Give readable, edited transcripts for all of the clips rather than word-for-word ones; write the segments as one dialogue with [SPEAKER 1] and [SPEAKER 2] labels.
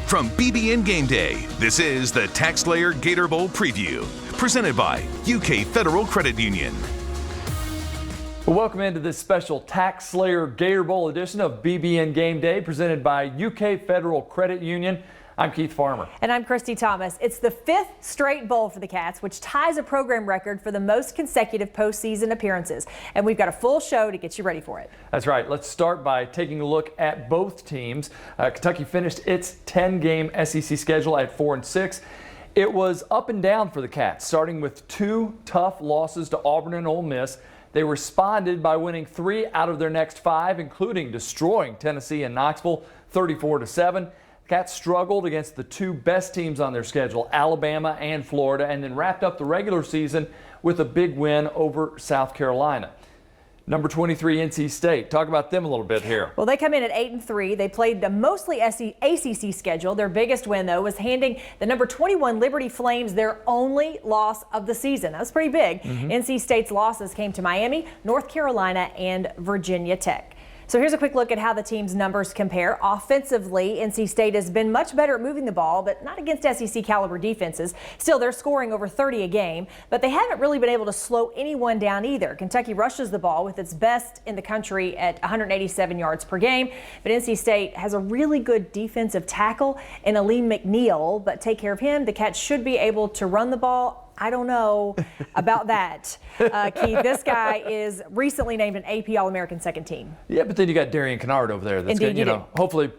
[SPEAKER 1] From BBN Gameday, this is the TaxSlayer Gator Bowl preview, presented by UK Federal Credit Union.
[SPEAKER 2] Welcome into this special TaxSlayer Gator Bowl edition of BBN Gameday, presented by UK Federal Credit Union. I'm Keith Farmer.
[SPEAKER 3] And I'm Christy Thomas. It's the 5th straight bowl for the Cats, which ties a program record for the most consecutive postseason appearances. And we've got a full show to get you ready for it.
[SPEAKER 2] That's right. Let's start by taking a look at both teams. Kentucky finished its 10-game SEC schedule at 4-6. It was up and down for the Cats, starting with 2 tough losses to Auburn and Ole Miss. They responded by winning 3 out of their next 5, including destroying Tennessee and Knoxville 34-7. Cats struggled against the 2 best teams on their schedule, Alabama and Florida, and then wrapped up the regular season with a big win over South Carolina. Number 23, NC State. Talk about them a little bit here.
[SPEAKER 3] Well, they come in at 8-3. They played a mostly ACC schedule. Their biggest win, though, was handing the number 21 Liberty Flames their only loss of the season. That was pretty big. NC State's losses came to Miami, North Carolina, and Virginia Tech. So here's a quick look at how the team's numbers compare. Offensively, NC State has been much better at moving the ball, but not against SEC caliber defenses. Still, they're scoring over 30 a game, but they haven't really been able to slow anyone down either. Kentucky rushes the ball with its best in the country at 187 yards per game, but NC State has a really good defensive tackle in Aleem McNeil, but take care of him. The Cats should be able to run the ball. I don't know about that, Keith. This guy is recently named an AP All-American second team.
[SPEAKER 2] Yeah, but then you got Darian Kennard over there. That's
[SPEAKER 3] Indeed,
[SPEAKER 2] going to, hopefully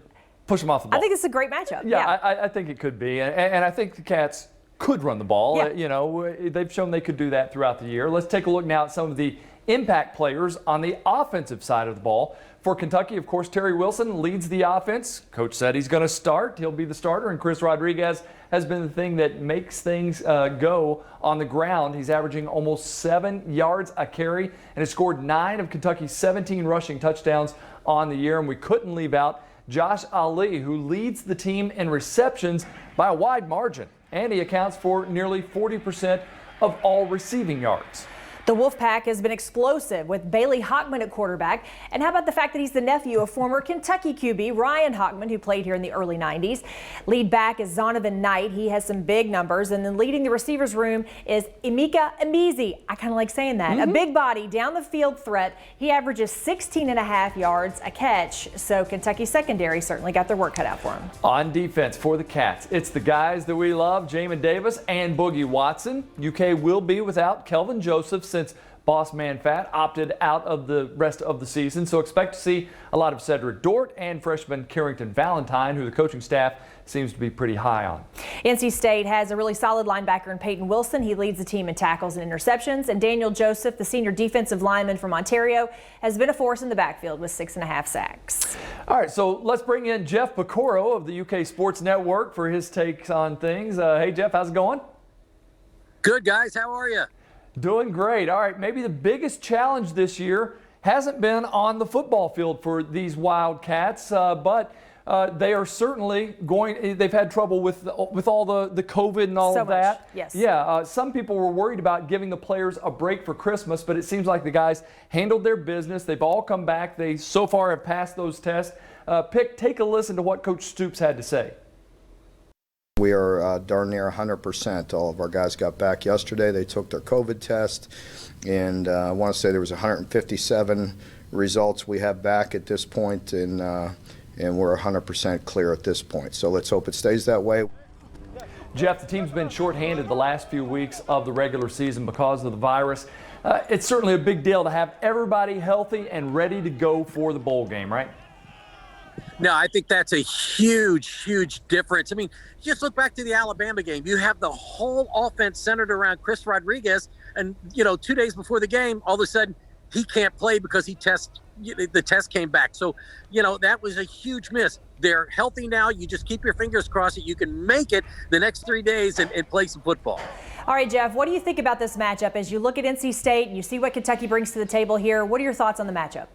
[SPEAKER 2] push him off the ball.
[SPEAKER 3] I think it's a great matchup.
[SPEAKER 2] Yeah. I think it could be. And I think the Cats could run the ball.
[SPEAKER 3] Yeah.
[SPEAKER 2] They've shown they could do that throughout the year. Let's take a look now at some of the impact players on the offensive side of the ball. For Kentucky, of course, Terry Wilson leads the offense. Coach said he's going to start. He'll be the starter. And Chris Rodriguez has been the thing that makes things go on the ground. He's averaging almost 7 yards a carry and has scored 9 of Kentucky's 17 rushing touchdowns on the year. And we couldn't leave out Josh Ali, who leads the team in receptions by a wide margin. And he accounts for nearly 40% of all receiving yards.
[SPEAKER 3] The Wolfpack has been explosive with Bailey Hockman at quarterback. And how about the fact that he's the nephew of former Kentucky QB Ryan Hockman, who played here in the early 90s. Lead back is Zonovan Knight. He has some big numbers. And then leading the receivers room is Emeka Emezie. I kind of like saying that. A big body, down the field threat. He averages 16.5 yards a catch. So Kentucky secondary certainly got their work cut out for him.
[SPEAKER 2] On defense for the Cats, it's the guys that we love, Jamin Davis and Boogie Watson. UK will be without Kelvin Joseph since Boss Man Fat opted out of the rest of the season. So expect to see a lot of Cedric Dort and freshman Carrington Valentine, who the coaching staff seems to be pretty high on.
[SPEAKER 3] NC State has a really solid linebacker in Peyton Wilson. He leads the team in tackles and interceptions. And Daniel Joseph, the senior defensive lineman from Ontario, has been a force in the backfield with 6.5 sacks.
[SPEAKER 2] All right, so let's bring in Jeff Pocoro of the UK Sports Network for his takes on things. Hey, Jeff, how's it going?
[SPEAKER 4] Good, guys. How are you?
[SPEAKER 2] Doing great. All right, maybe the biggest challenge this year hasn't been on the football field for these Wildcats, but they are certainly they've had trouble with all the COVID and all of that.
[SPEAKER 3] Yes.
[SPEAKER 2] Yeah, some people were worried about giving the players a break for Christmas, but it seems like the guys handled their business. They've all come back. They so far have passed those tests. Take a listen to what Coach Stoops had to say.
[SPEAKER 5] We are darn near 100%. All of our guys got back yesterday. They took their COVID test, and I want to say there was 157 results we have back at this point, and we're 100% clear at this point. So let's hope it stays that way.
[SPEAKER 2] Jeff, the team's been shorthanded the last few weeks of the regular season because of the virus. It's certainly a big deal to have everybody healthy and ready to go for the bowl game, right?
[SPEAKER 4] No, I think that's a huge, huge difference. I mean, just look back to the Alabama game. You have the whole offense centered around Chris Rodriguez, and 2 days before the game, all of a sudden he can't play because the test came back. So, that was a huge miss. They're healthy now. You just keep your fingers crossed that you can make it the next 3 days and play some football.
[SPEAKER 3] All right, Jeff, what do you think about this matchup as you look at NC State and you see what Kentucky brings to the table here? What are your thoughts on the matchup?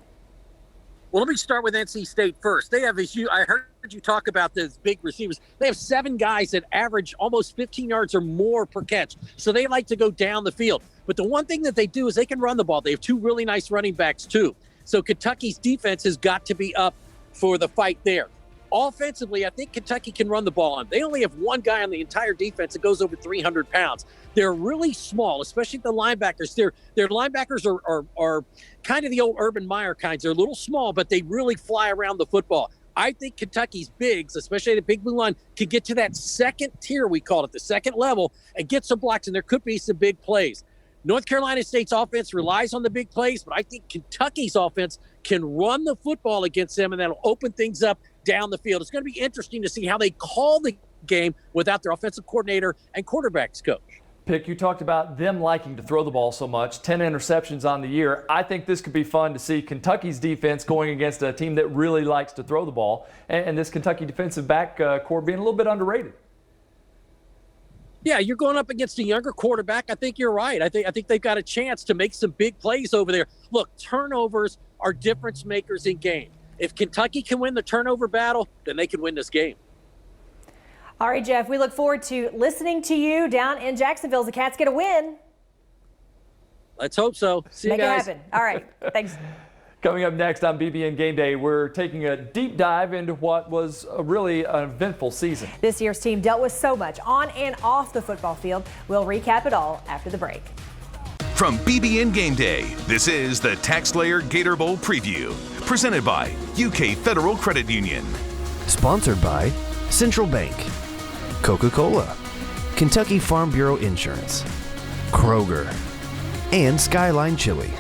[SPEAKER 4] Well, let me start with NC State first. They have I heard you talk about those big receivers. They have 7 guys that average almost 15 yards or more per catch. So they like to go down the field. But the one thing that they do is they can run the ball. They have 2 really nice running backs, too. So Kentucky's defense has got to be up for the fight there. Offensively, I think Kentucky can run the ball on. They only have one guy on the entire defense that goes over 300 pounds. They're really small, especially the linebackers. Their linebackers are kind of the old Urban Meyer kinds. They're a little small, but they really fly around the football. I think Kentucky's bigs, especially the big blue line, can get to that second tier, we call it, the second level, and get some blocks, and there could be some big plays. North Carolina State's offense relies on the big plays, but I think Kentucky's offense can run the football against them, and that'll open things up down the field. It's going to be interesting to see how they call the game without their offensive coordinator and quarterbacks coach.
[SPEAKER 2] Pick, you talked about them liking to throw the ball so much, 10 interceptions on the year. I think this could be fun to see Kentucky's defense going against a team that really likes to throw the ball, and this Kentucky defensive back core being a little bit underrated.
[SPEAKER 4] Yeah, you're going up against a younger quarterback. I think you're right. I think they've got a chance to make some big plays over there. Look, turnovers are difference makers in game. If Kentucky can win the turnover battle, then they can win this game.
[SPEAKER 3] All right, Jeff, we look forward to listening to you down in Jacksonville as the Cats get a win.
[SPEAKER 4] Let's hope so. See you guys.
[SPEAKER 3] Make it happen. All right, thanks.
[SPEAKER 2] Coming up next on BBN Game Day, we're taking a deep dive into what was really an eventful season.
[SPEAKER 3] This year's team dealt with so much on and off the football field. We'll recap it all after the break.
[SPEAKER 1] From BBN Game Day, this is the TaxSlayer Gator Bowl preview, presented by UK Federal Credit Union.
[SPEAKER 6] Sponsored by Central Bank, Coca-Cola, Kentucky Farm Bureau Insurance, Kroger, and Skyline Chili.